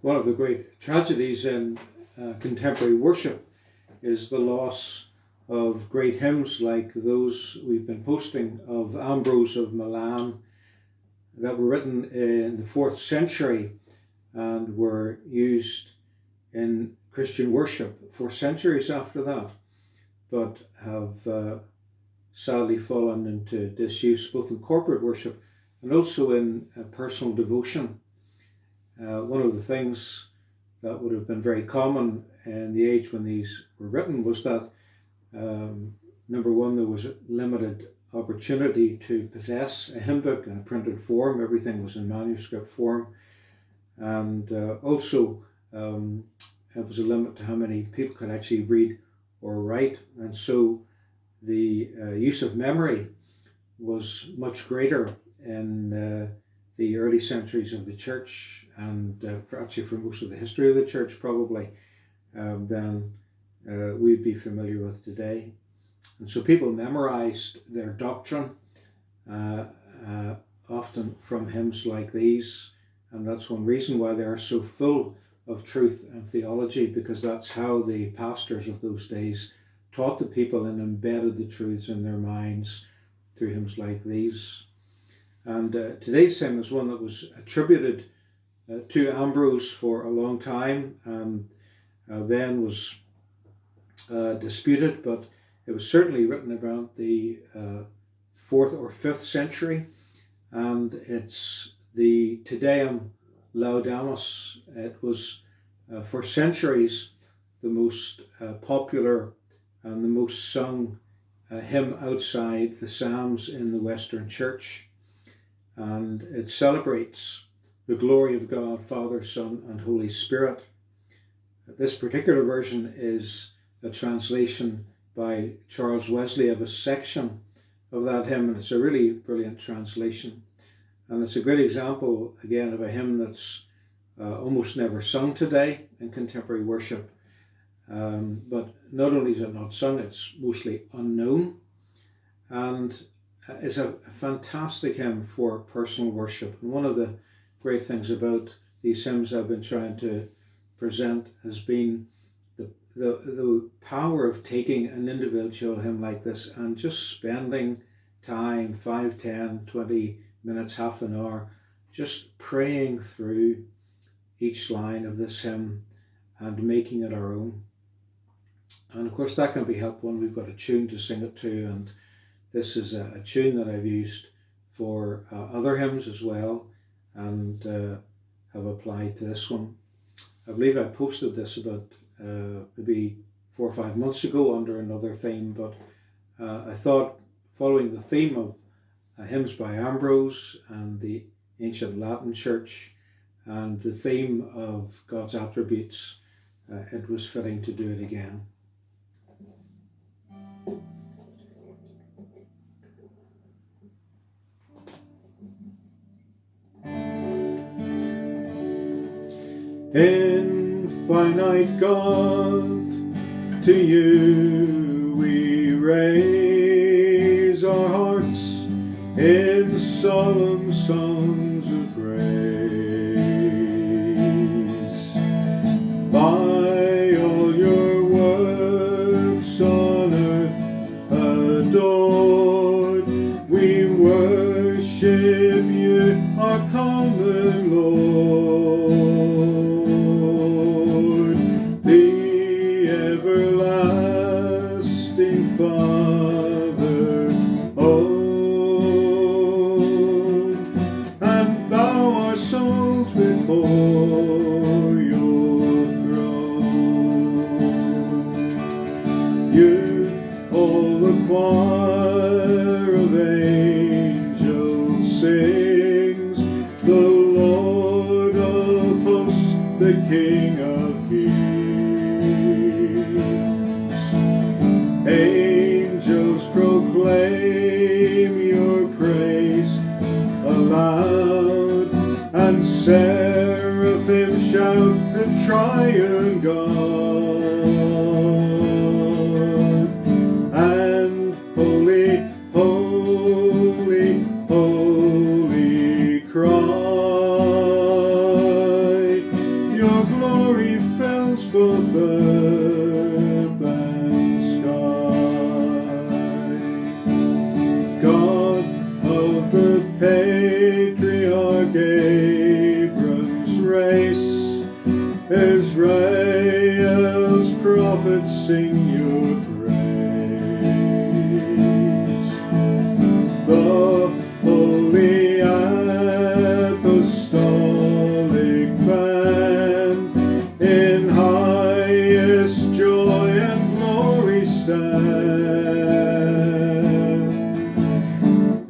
One of the great tragedies in contemporary worship is the loss of great hymns like those we've been posting of Ambrose of Milan that were written in the 4th century and were used in Christian worship for centuries after that, but have sadly fallen into disuse both in corporate worship and also in personal devotion. One of the things that would have been very common in the age when these were written was that, number one, there was a limited opportunity to possess a hymn book in a printed form. Everything was in manuscript form. And also, it was a limit to how many people could actually read or write. And so the use of memory was much greater in the early centuries of the church, and for most of the history of the church probably, than we'd be familiar with today. And so people memorized their doctrine, often from hymns like these, and that's one reason why they are so full of truth and theology, because that's how the pastors of those days taught the people and embedded the truths in their minds through hymns like these. And today's hymn is one that was attributed to Ambrose for a long time, and then was disputed, but it was certainly written about the 4th or 5th century, and it's the Te Deum Laudamus. It was for centuries the most popular and the most sung hymn outside the Psalms in the Western Church. And it celebrates the glory of God, Father, Son, and Holy Spirit. This particular version is a translation by Charles Wesley of a section of that hymn, and it's a really brilliant translation. And it's a great example, again, of a hymn that's almost never sung today in contemporary worship. But not only is it not sung, it's mostly unknown. And it's a fantastic hymn for personal worship. And one of the great things about these hymns I've been trying to present has been the power of taking an individual hymn like this and just spending time, 5, 10, 20 minutes, half an hour, just praying through each line of this hymn and making it our own. And of course that can be helped when we've got a tune to sing it to, and this is a tune that I've used for other hymns as well, and have applied to this one. I believe I posted this about maybe 4 or 5 months ago under another theme, but I thought, following the theme of hymns by Ambrose and the ancient Latin Church, and the theme of God's attributes, it was fitting to do it again. Infinite God, to you we raise our hearts in solemn songs of praise. By all your works on earth adored, we worship you, our common Lord. Father, oh, and bow our souls before your throne. You, all the choir of angels sings, the Lord of hosts, the King of kings. Angels proclaim your praise aloud, and seraphim shout the Triune God. And holy, holy, holy cry, your God of the patriarch Abram's race, Israel's prophets sing your praise. The holy apostolic band in highest joy and glory stand,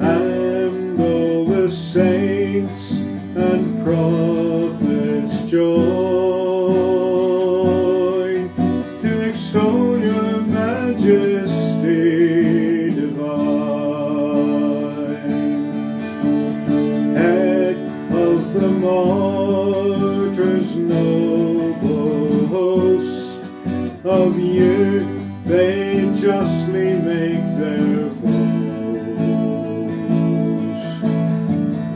and all the saints and prophets join to extol your majesty divine. Head of the martyrs' noble host, of you they justly make their boast.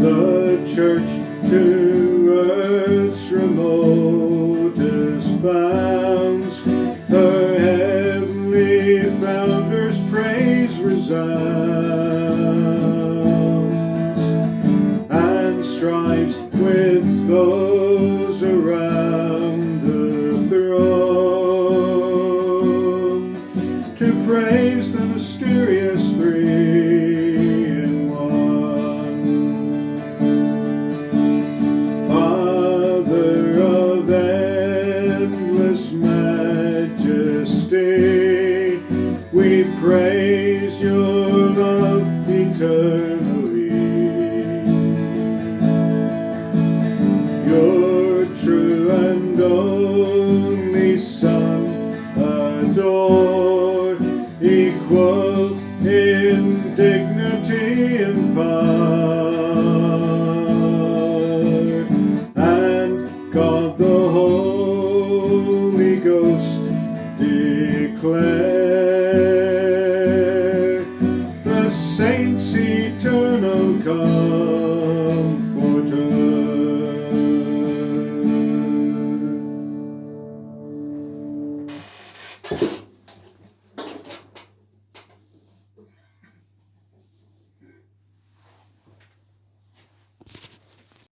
The church to earth's remotest bounds, her heavenly founder's praise resounds, and strives with those around the throne to praise the mysterious three in one. Father of endless majesty, we praise your love eternally. Your true and only Son, adored, equal